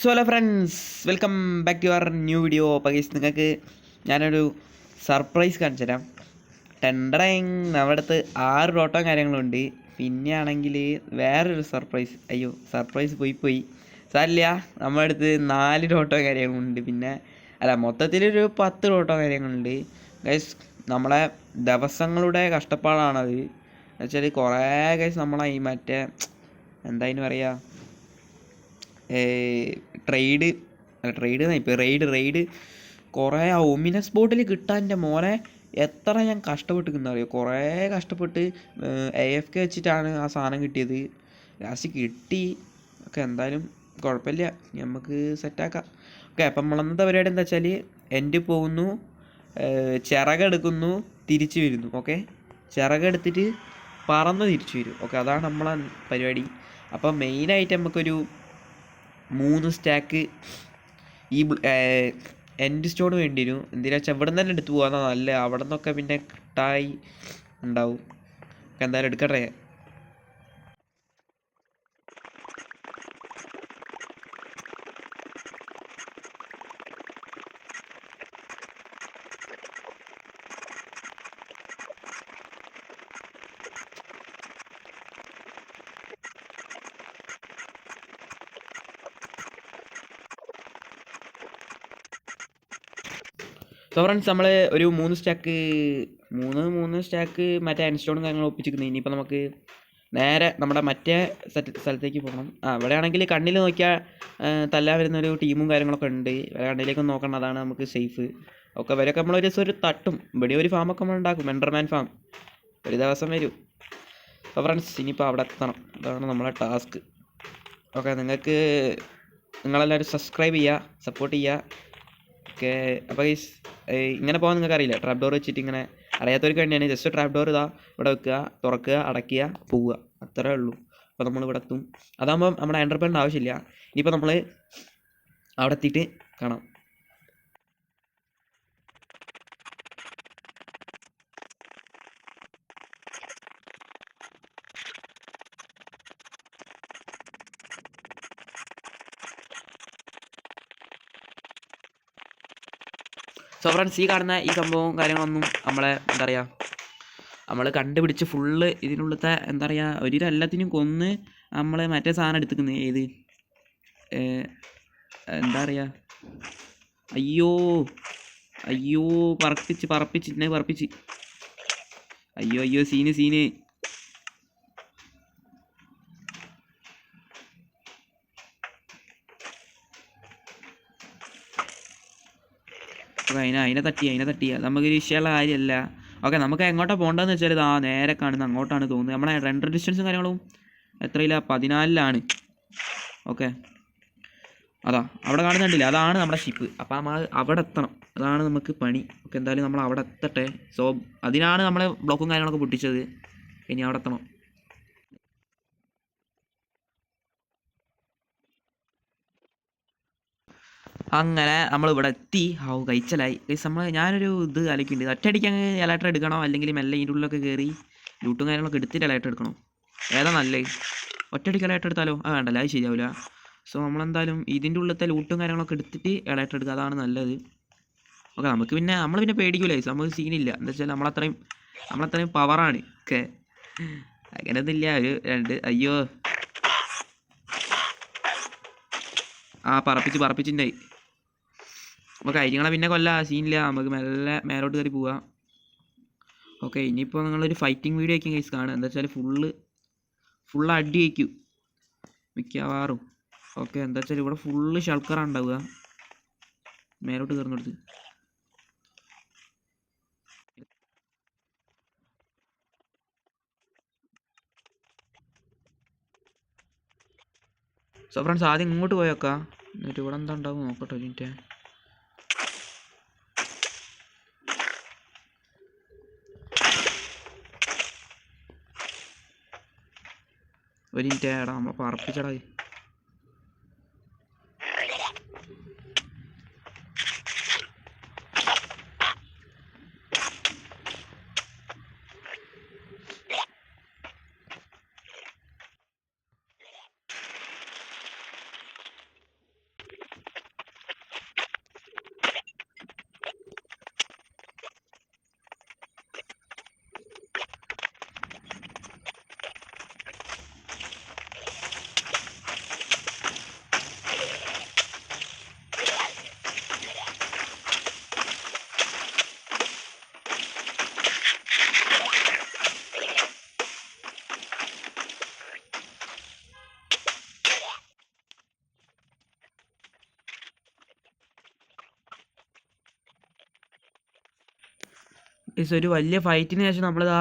So hello friends, welcome back to your new video. പകീസ് നിങ്ങൾക്ക് ഞാനൊരു സർപ്രൈസ് കാണിച്ചു തരാം. നമ്മുടെ അടുത്ത് 6 റോട്ടോയും കാര്യങ്ങളുണ്ട്. പിന്നെ ആണെങ്കിൽ വേറൊരു സർപ്രൈസ്. അയ്യോ, സർപ്രൈസ് പോയി സാരില്ല. നമ്മുടെ അടുത്ത് 4 റോട്ടോ കാര്യങ്ങളുണ്ട്. പിന്നെ മൊത്തത്തിലൊരു 10 റോട്ടോ കാര്യങ്ങളുണ്ട്. ഗൈസ്, നമ്മളെ ദിവസങ്ങളുടെ കഷ്ടപ്പാടാണത്. എന്നുവെച്ചാൽ കുറേ ഗൈസ് നമ്മളെ ഈ മറ്റേ എന്താ പറയുക, ട്രേഡ് ഇപ്പോൾ റെയ്ഡ് കുറേ ആ ഒമിനസ് ബോട്ടിൽ കിട്ടാൻ എൻ്റെ മോനെ എത്ര ഞാൻ കഷ്ടപ്പെട്ടിരിക്കുന്ന അറിയോ. കുറേ കഷ്ടപ്പെട്ട് AFK വെച്ചിട്ടാണ് ആ സാധനം കിട്ടിയത്. ലാസ്റ്റ് കിട്ടി. ഓക്കെ, എന്തായാലും കുഴപ്പമില്ല, നമുക്ക് സെറ്റാക്കാം. ഓക്കെ, അപ്പം നമ്മളന്നത്തെ പരിപാടി എന്താ വെച്ചാൽ എൻ്റെ പോകുന്നു, ചിറകെടുക്കുന്നു, തിരിച്ചു വരുന്നു. ഓക്കെ, ചിറകെടുത്തിട്ട് പറന്ന് തിരിച്ചു വരും. ഓക്കെ, അതാണ് നമ്മളെ പരിപാടി. അപ്പം മെയിനായിട്ട് നമുക്കൊരു 3 സ്റ്റാക്ക് ഈ എൻഡ് സ്റ്റോൺ വേണ്ടി വരും. എന്തിനാ വെച്ചാൽ ഇവിടെ നിന്ന് തന്നെ എടുത്ത് പോകാൻ നല്ല, അവിടെ നിന്നൊക്കെ പിന്നെ കിട്ടായി ഉണ്ടാവും. എന്തായാലും എടുക്കട്ടെ. സോ ഫ്രണ്ട്സ്, നമ്മൾ ഒരു 3 സ്റ്റാക്ക് മറ്റേ എൻഡ് സ്റ്റോണും കാര്യങ്ങളും ഒപ്പിച്ചിരിക്കുന്നത്. ഇനിയിപ്പോൾ നമുക്ക് നേരെ നമ്മുടെ മറ്റേ സ്ഥലത്തേക്ക് പോകണം. ഇവിടെ ആണെങ്കിൽ കണ്ണിൽ നോക്കിയാൽ തല്ലാൻ വരുന്നൊരു ടീമും കാര്യങ്ങളൊക്കെ ഉണ്ട്. കണ്ണിലേക്കൊന്നും നോക്കണം, അതാണ് നമുക്ക് സേഫ്. ഒക്കെ വരെയൊക്കെ നമ്മളൊരു ദിവസം ഒരു തട്ടും. ഇവിടെ ഒരു ഫാമൊക്കെ നമ്മൾ ഉണ്ടാക്കും, എൻഡർമാൻ ഫാം. ഒരു ദിവസം വരും. അപ്പോൾ ഫ്രണ്ട്സ്, ഇനിയിപ്പോൾ അവിടെ എത്തണം, അതാണ് നമ്മളെ ടാസ്ക്. ഓക്കെ, നിങ്ങളെല്ലാവരും സബ്സ്ക്രൈബ് ചെയ്യുക, സപ്പോർട്ട് ചെയ്യുക. ഓക്കെ, അപ്പോൾ ഇങ്ങനെ പോകാൻ നിങ്ങൾക്ക് അറിയില്ല, ട്രാപ്പ് ഡോർ വെച്ചിട്ട് ഇങ്ങനെ അറിയാത്തവർക്ക് വേണ്ടിയാണ്. ജസ്റ്റ് ട്രാപ്പ് ഡോർ ഇതാ ഇവിടെ വെക്കുക, തുറക്കുക, അടയ്ക്കുക, പോവുക, അത്രേ ഉള്ളൂ. അപ്പോൾ നമ്മളിവിടെ എത്തും. അതാകുമ്പം നമ്മുടെ എൻ്റർപ്രൈസിൻ്റെ ആവശ്യമില്ല. ഇനിയിപ്പോൾ നമ്മൾ അവിടെ എത്തിയിട്ട് കാണാം. സോ ഫ്രണ്ട്സ്, ഈ കാണുന്ന ഈ സംഭവവും കാര്യങ്ങളൊന്നും നമ്മളെ എന്താ പറയുക, നമ്മൾ കണ്ടുപിടിച്ച് ഫുള്ള് ഇതിനുള്ളത്തെ എന്താ പറയുക, ഒരു എല്ലാത്തിനും കൊന്ന് നമ്മൾ മറ്റേ സാധനം എടുത്തിക്കുന്നത്. ഏത് എന്താ പറയുക, അയ്യോ പറപ്പിച്ച് അയ്യോ സീന്. അതിനെ തട്ടി നമുക്കൊരു വിഷയമുള്ള കാര്യമല്ല. ഓക്കെ, നമുക്ക് എങ്ങോട്ടാണ് പോകേണ്ടതെന്ന് വെച്ചാൽ ഇതാ നേരെ കാണുന്ന അങ്ങോട്ടാണ് തോന്നുന്നത്. നമ്മളെ റെൻഡർ ഡിസ്റ്റൻസും കാര്യങ്ങളും എത്രയിലാണ്, 14-ലാണ്. ഓക്കെ, അതാ അവിടെ കാണുന്നുണ്ടില്ല, അതാണ് നമ്മുടെ ഷിപ്പ്. അപ്പം നമ്മൾ അവിടെ എത്തണം, അതാണ് നമുക്ക് പണി. ഓക്കെ, എന്തായാലും നമ്മൾ അവിടെ എത്തട്ടെ. സോ അതിനാണ് നമ്മൾ ബ്ലോക്കും കാര്യങ്ങളൊക്കെ പൊട്ടിച്ചത്. ഇനി അവിടെ എത്തണം. അങ്ങനെ നമ്മളിവിടെ എത്തി. കഴിച്ചലായി. ഞാനൊരു ഇത് ആലോചിക്കുന്നുണ്ട്, ഒറ്റയടിക്ക് എലക്ട്ര എടുക്കണോ, അല്ലെങ്കിൽ മെല്ലെ ഇതിൻ്റെ ഉള്ളിലൊക്കെ കയറി ലൂട്ടും കാര്യങ്ങളൊക്കെ എടുത്തിട്ട് എലക്ട്ര എടുക്കണോ? ഏതാ നല്ലത്? ഒറ്റയടിക്ക് എലക്ട്ര എടുത്താലോ? വേണ്ടല്ലോ, അത് ശരിയാവില്ല. സോ നമ്മളെന്തായാലും ഇതിൻ്റെ ഉള്ളിലത്തെ ലൂട്ടും കാര്യങ്ങളൊക്കെ എടുത്തിട്ട് എലക്ട്ര എടുക്കുക, അതാണ് നല്ലത്. ഓക്കെ, നമ്മൾ പിന്നെ പേടിക്കൂലേ, നമുക്ക് സീനില്ല. എന്താ വെച്ചാൽ നമ്മളത്രയും പവറാണ്. ഓക്കെ, അങ്ങനെയൊന്നുമില്ല. ഒരു 2 അയ്യോ പറപ്പിച്ചിട്ടുണ്ടായി. അപ്പോൾ കാര്യങ്ങളെ പിന്നെ സീനില്ല, നമുക്ക് മെല്ലെ മേലോട്ട് കയറി പോവാം. ഓക്കെ, ഇനിയിപ്പോൾ നിങ്ങളൊരു ഫൈറ്റിംഗ് വീഡിയോ ആയിരിക്കും ഗൈസ് കാണുക. എന്താ വെച്ചാൽ ഫുള്ള് അടി ആയിരിക്കും മിക്കവാറും. ഓക്കെ, എന്താ വെച്ചാൽ ഇവിടെ ഫുള്ള് ഷൾക്കറാണ് ഉണ്ടാവുക. മേലോട്ട് കയറുന്നിടത്ത് സോ ഫ്രണ്ട്സ്, ആദ്യം ഇങ്ങോട്ട് പോയേക്കാം, എന്നിട്ട് ഇവിടെ എന്താ ഉണ്ടാവും നോക്കട്ടെ. ഒരു മിനിറ്റ് എടാ, നമ്മൾ പറപ്പിച്ചടാ. ഒരു വലിയ ഫൈറ്റിന് ശേഷം നമ്മളിതാ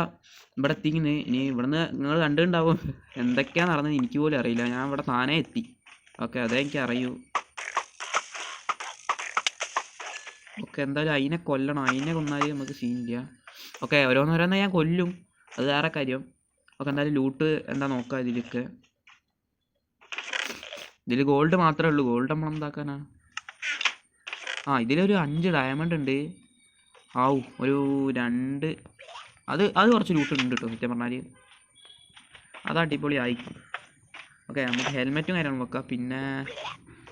ഇവിടെ എത്തിക്കുന്നത്. ഇനി ഇവിടുന്ന് നിങ്ങൾ കണ്ടിട്ടുണ്ടാവും എന്തൊക്കെയാണ് നടന്നത് എനിക്ക് പോലും അറിയില്ല. ഞാൻ ഇവിടെ താനേ എത്തി. ഓക്കെ, അതേ എനിക്ക് അറിയൂ. ഓക്കെ, എന്തായാലും അതിനെ കൊല്ലണം. അതിനെ കൊന്നാലും നമുക്ക് സീനില്ല. ഓക്കെ, ഓരോന്നോരോന്ന് ഞാൻ കൊല്ലും, അത് വേറെ കാര്യം. ഓക്കെ, എന്തായാലും ലൂട്ട് എന്താ നോക്കാം. ഇതിൽ ഗോൾഡ് മാത്രമേ ഉള്ളൂ. ഗോൾഡ് നമ്മൾ എന്താക്കാനാ? ഇതിലൊരു 5 ഡയമണ്ട് ഉണ്ട്. ഒരു 2 അത് കുറച്ച് ലൂട്ട് ഉണ്ട് കേട്ടോ സത്യം പറഞ്ഞാൽ. അത് അടിപൊളിയായി. ഓക്കെ, നമുക്ക് ഹെൽമെറ്റും കാര്യങ്ങളും വെക്കാം. പിന്നെ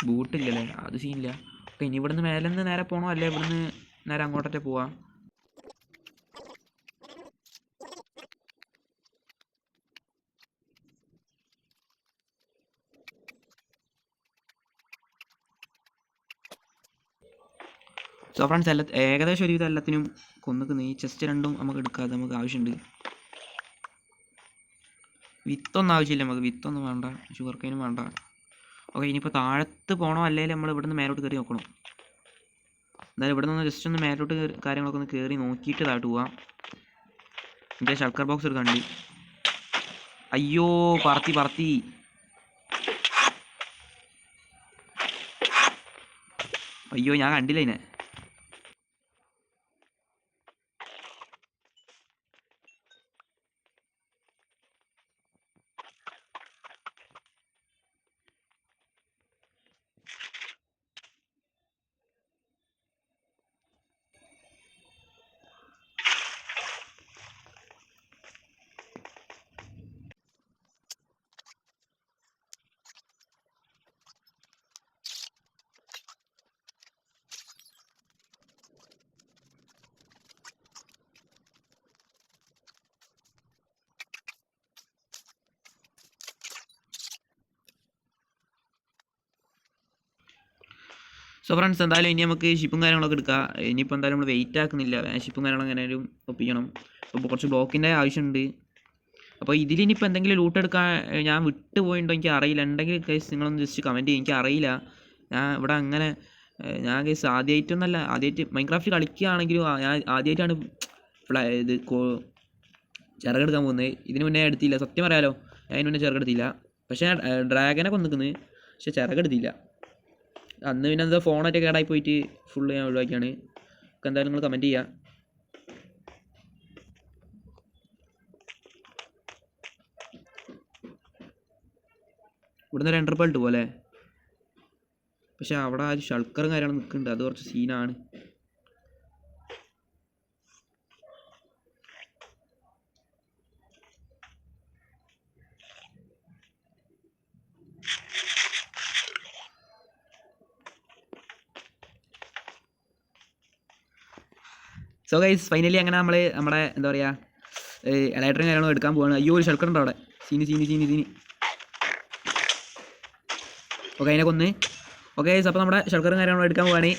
ബൂട്ടില്ലല്ലേ, അത് സീനില്ല. ഓക്കെ, ഇനി ഇവിടുന്ന് മേലെ നിന്ന് നേരെ പോകണോ അല്ലേ ഇവിടുന്ന് നേരെ അങ്ങോട്ടേ പോവാം? സോ ഫ്രണ്ട്സ്, ഏകദേശം ഒരുവിധം എല്ലാത്തിനും കൊന്നിക്കുന്നു. ഈ ചെസ്റ്റ് 2 നമുക്ക് എടുക്കാതെ നമുക്ക് ആവശ്യമുണ്ട്. വിത്തൊന്നും ആവശ്യമില്ല നമുക്ക്, വിത്തൊന്നും വേണ്ട, ഷുഗർ കെയിനും വേണ്ട. ഓക്കെ, ഇനിയിപ്പോൾ താഴത്ത് പോകണോ അല്ലെങ്കിൽ നമ്മൾ ഇവിടുന്ന് മേലോട്ട് കയറി നോക്കണം? എന്തായാലും ഇവിടെ നിന്ന് ജസ്റ്റ് ഒന്ന് മേലോട്ട് കാര്യങ്ങളൊക്കെ ഒന്ന് കയറി നോക്കിയിട്ട് താഴോട്ട് പോവാം. എൻ്റെ ഷൾക്കർ ബോക്സ് എടുക്കാണ്ട്. അയ്യോ, പറത്തി. അയ്യോ, ഞാൻ കണ്ടില്ല ഇതിനെ. സോ ഫ്രണ്ട്സ്, എന്തായാലും ഇനി നമുക്ക് ഷിപ്പും കാര്യങ്ങളൊക്കെ എടുക്കാം. ഇനിയിപ്പോൾ എന്തായാലും നമ്മൾ വെയിറ്റ് ആക്കുന്നില്ല, ഷിപ്പും കാര്യങ്ങളും എങ്ങനെയും ഒപ്പിക്കണം. അപ്പോൾ കുറച്ച് ബ്ലോക്കിൻ്റെ ആവശ്യമുണ്ട്. അപ്പോൾ ഇതിലിനിപ്പോൾ എന്തെങ്കിലും ലൂട്ട് എടുക്കാൻ ഞാൻ വിട്ടു പോയിട്ടോ എനിക്ക് അറിയില്ല. ഉണ്ടെങ്കിൽ കേസ് നിങ്ങളൊന്ന് ജസ്റ്റ് കമൻറ്റ് ചെയ്യും. എനിക്ക് അറിയില്ല, ഞാൻ ഇവിടെ അങ്ങനെ ഞാൻ കേസ് ആദ്യമായിട്ട് മൈൻക്രാഫ്റ്റ് കളിക്കുകയാണെങ്കിലും ഞാൻ ആദ്യമായിട്ടാണ് ഇത് ചിറകെടുക്കാൻ പോകുന്നത്. ഇതിന് മുന്നേ എടുത്തില്ല, സത്യം പറയാലോ. ഞാൻ ഇതിന് മുന്നേ ചിറകെടുത്തില്ല. പക്ഷേ ഡ്രാഗനെ കൊന്നിക്കുന്നത്, പക്ഷേ ചിറകെടുത്തില്ല. അന്ന് പിന്നെ എന്താ ഫോണൊക്കെ കേടായി പോയിട്ട് ഫുള്ള് ഞാൻ ഒഴിവാക്കിയാണ്. എന്തായാലും നിങ്ങൾ കമൻറ്റ് ചെയ്യുക. ഇവിടുന്ന് ഒരു എൻ്റർ പേൾട്ട് പോലെ, പക്ഷെ അവിടെ ആ ഷൾക്കറും കാര്യങ്ങളും നിൽക്കുന്നുണ്ട്, അത് കുറച്ച് സീനാണ്. സോ ഗൈസ്, ഫൈനലി അങ്ങനെ നമ്മുടെ എന്താ പറയുക ഇലക്ട്രിക് കാര്യങ്ങളും എടുക്കാൻ പോവാണ്. അയ്യോ, ഒരു ഷൾക്കർ ഉണ്ട് അവിടെ. സീനി. ഓക്കെ, അതിനെ കൊന്ന്. ഓക്കെ, അപ്പോൾ നമ്മുടെ ഷൾക്കറും കാര്യങ്ങളും എടുക്കാൻ പോവുകയാണ്.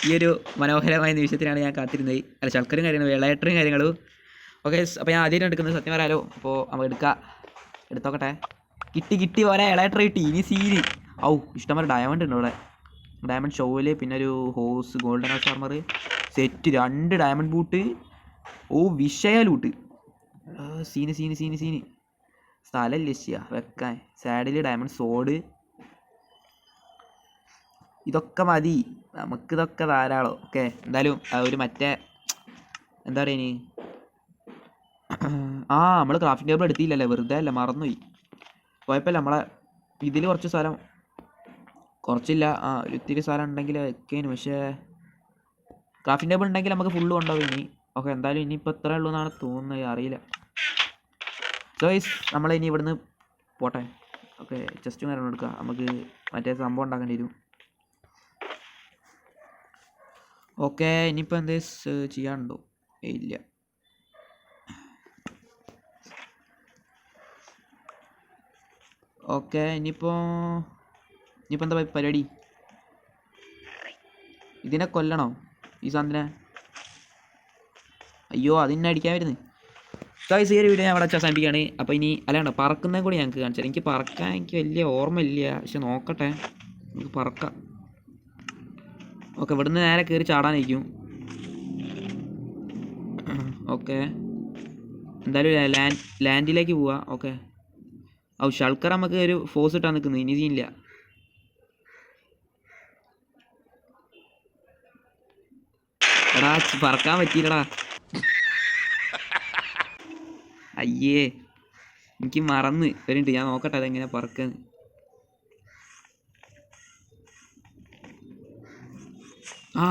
ഈ ഒരു മനോഹരമായ നിമിഷത്തിനാണ് ഞാൻ കാത്തിരുന്നത്. അല്ല, ഷൾക്കറും കാര്യങ്ങളും ഇലക്ട്രിക് കാര്യങ്ങളും. ഓക്കെ, അപ്പോൾ ഞാൻ ആദ്യമായിട്ട് എടുക്കുന്നത് സത്യം പറയാലോ. അപ്പോൾ നമുക്ക് എടുത്തോക്കട്ടെ. കിട്ടി പോലെ ഇലക്ട്രിക് കിട്ടി. ഇനി സീനി. ഇഷ്ടംപോലെ ഡയമണ്ട് ഉണ്ട് ഇവിടെ. ഡയമണ്ട് ഷോയിൽ, പിന്നെ ഒരു horse, golden horse armour set, 2 diamond boot. വിഷയ ലൂട്ട്. സീന്. സ്ഥലം ലക്ഷ്യ വെക്കാൻ. Saddle diamond sword. ഇതൊക്കെ മതി, നമുക്കിതൊക്കെ ധാരാളം. ഓക്കെ, എന്തായാലും ഒരു മറ്റേ എന്താ പറയുക ഇനി, നമ്മൾ ക്രാഫ്റ്റിംഗ് ടേബിൾ എടുത്തില്ലല്ലേ, വെറുതെ അല്ല, മറന്നുപോയി. കുഴപ്പമില്ല, നമ്മളെ ഇതിൽ കുറച്ച് സ്ഥലം കുറച്ചില്ല, ഒത്തിരി സ്ഥലം ഉണ്ടെങ്കിൽ വെക്കേനു. പക്ഷേ ക്രാഫ്റ്റിംഗ് ടേബിൾ ഉണ്ടെങ്കിൽ നമുക്ക് ഫുള്ള് കൊണ്ടുപോകും ഇനി. ഓക്കെ, എന്തായാലും ഇനിയിപ്പോൾ എത്ര ഉള്ളൂ എന്നാണ് തോന്നുന്നത്, അറിയില്ല. സോ ഗൈസ്, നമ്മളിനി ഇവിടുന്ന് പോട്ടെ. ഓക്കെ, ചെസ്റ്റും കാര്യങ്ങളും എടുക്കുക. നമുക്ക് മറ്റേ സംഭവം ഉണ്ടാക്കേണ്ടി വരും. ഓക്കെ, ഇനിയിപ്പോൾ എന്തേലും ചെയ്യാനുണ്ടോ? ഇല്ല. ഓക്കെ, ഇനിയിപ്പോൾ എന്താ പരിപാടി? ഇതിനെ കൊല്ലണോ ഈ സാധനത്തിനെ? അയ്യോ, അതിനെ അടിക്കാൻ വരുന്നത്. ഈ ഒരു വീഡിയോ ഞാൻ അവിടെ അവസാനിപ്പിക്കുകയാണ്. അപ്പോൾ ഇനി അല്ലാണ്ട് പറക്കുന്നതും കൂടി ഞങ്ങൾക്ക് കാണിച്ചാൽ. എനിക്ക് പറക്കാൻ വലിയ ഓർമ്മയില്ല, പക്ഷെ നോക്കട്ടെ, നമുക്ക് പറക്കാം. ഓക്കെ, ഇവിടുന്ന് നേരെ കയറി ചാടാനായിരിക്കും. ഓക്കെ, എന്തായാലും ലാൻഡിലേക്ക് പോവാ. ഓക്കെ, ഷൾക്കർ നമുക്ക് ഒരു ഫോഴ്സ് ഇട്ടാൻ നിൽക്കുന്നു, ഇനി സീനില്ല. എടാ പറക്കാൻ പറ്റിയില്ലടാ. അയ്യേ, എനിക്ക് മറന്ന് വരുന്നുണ്ട്. ഞാൻ നോക്കട്ടെ അതെങ്ങനെ പറക്കാന്ന്.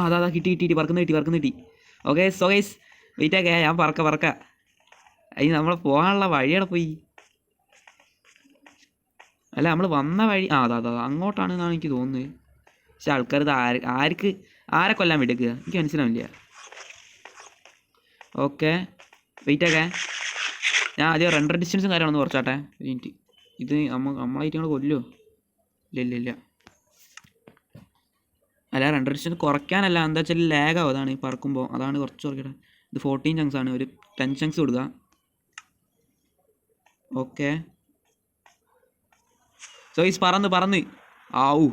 അതാ കിട്ടി പറക്കുന്ന കിട്ടി. Okay so guys wait Aake, ഞാൻ പറക്ക. അതിന് നമ്മൾ പോകാനുള്ള വഴിയുടെ പോയി. അല്ല നമ്മൾ വന്ന വഴി അതാ അങ്ങോട്ടാണെന്നാണ് എനിക്ക് തോന്നുന്നത്. പക്ഷെ ആൾക്കാർ ഇത് ആരെ കൊല്ലാൻ വിടുക്കുക എനിക്ക് മനസ്സിലാവില്ല. ഓക്കെ വെയിറ്റ് ആക്കേ, ഞാൻ ആദ്യം റെൻഡർ ഡിസ്റ്റൻസും കാര്യങ്ങളൊന്ന് കുറച്ചാട്ടെ. മിനിറ്റ്, ഇത് നമ്മളായിട്ട് ഞങ്ങൾ കൊല്ലുമോ? ഇല്ല. അല്ല റെൻഡർ ഡിസ്റ്റൻസ് കുറയ്ക്കാനല്ല, എന്താ വെച്ചാൽ ലാഗാവും, അതാണ് പറക്കുമ്പോൾ. അതാണ് കുറച്ച് കുറയ്ക്കട്ടെ. ഇത് 14 ചങ്ക്സ് ആണ്, ഒരു 10 ചങ്ക്സ് കൊടുക്കുക. ഓക്കെ സോ ഈസ് പറന്ന് ആവൂ.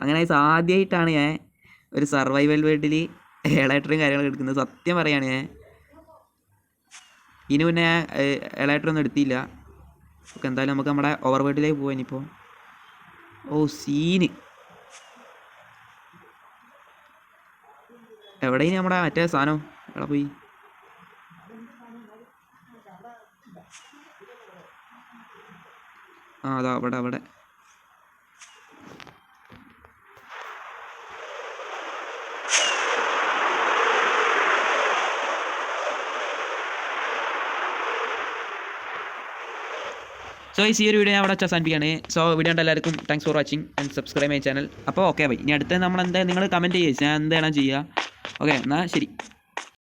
അങ്ങനെ ആദ്യമായിട്ടാണ് ഞാൻ ഒരു സർവൈവൽ വേൾഡിൽ എളേറ്ററും കാര്യങ്ങളൊക്കെ എടുക്കുന്നത്. സത്യം പറയുകയാണ്, ഞാൻ ഇതിന് മുന്നേ ഞാൻ എളേറ്ററൊന്നും എടുത്തില്ല. ഓക്കെ എന്തായാലും നമുക്ക് നമ്മുടെ ഓവർ വേൾഡിലേക്ക് പോകാൻ ഇനിയിപ്പോൾ. സീന് എവിടെയും നമ്മുടെ മറ്റേ സാധനം എവിടെ പോയി? അതാ അവിടെ. സോ ഈ ഒരു വീഡിയോ ഞാൻ അവിടെ അവസാനിപ്പിക്കുകയാണ്. സോ വീഡിയോ കണ്ട എല്ലാവർക്കും thanks for watching and subscribe my channel. അപ്പോൾ ഓക്കെ ബൈ. ഇനി അടുത്ത നമ്മൾ നിങ്ങൾ കമൻറ്റ് ചെയ്യുക ഞാൻ എന്താണ് ചെയ്യുക. ഓക്കെ എന്നാൽ ശരി.